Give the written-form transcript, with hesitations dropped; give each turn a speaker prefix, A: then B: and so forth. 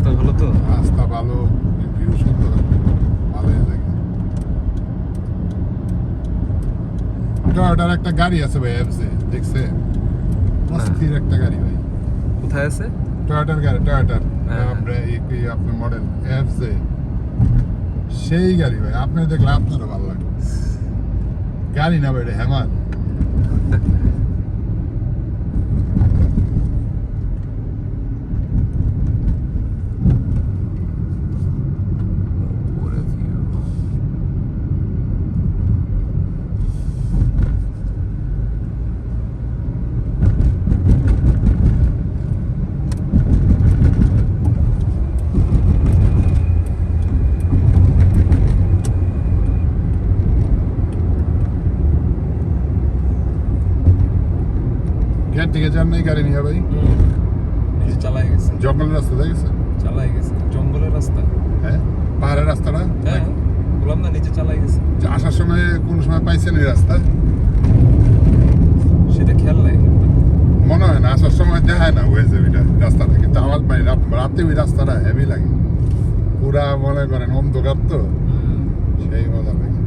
A: রাস্তা ভালো তো?
B: রাস্তা ভালো, ভিউ সুন্দর, ভালোই লাগে। টয়োটার একটা গাড়ি আছে ভাই, এফজে, দেখছে? অস্থির একটা গাড়ি ভাই।
A: কোথায় আছে?
B: টয়োটার গাড়ি, টয়োটার
A: হ্যাঁ।
B: আপনার মডেল এফজে, সেই গাড়ি ভাই। আপনি দেখলে আপনারও ভালো লাগবে। গাড়ি না ভাই, এটা হ্যামার। ঘের দিকে যান নাই গাড়ি নিয়ে ভাই?
A: নিচে চালাই গেছে।
B: জঙ্গলের রাস্তা দেখেছেন?
A: চালাই গেছে জঙ্গলের রাস্তা।
B: হ্যাঁ, পাহাড়ের রাস্তাটা।
A: হ্যাঁ, বললাম না নিচে চালাই গেছে।
B: যে আসার সময় কোন সময় পাইছেন এই রাস্তা?
A: সেটা খেয়াল নাই।
B: মনে হয় না, আসার সময় দেখায় না ওই যে ওইটা রাস্তাটা, কিন্তু আমার মানে রাতে ওই রাস্তাটা হেভি লাগে। পুরা মনে করেন অন্ধকার তো, সেই মজা লাগে।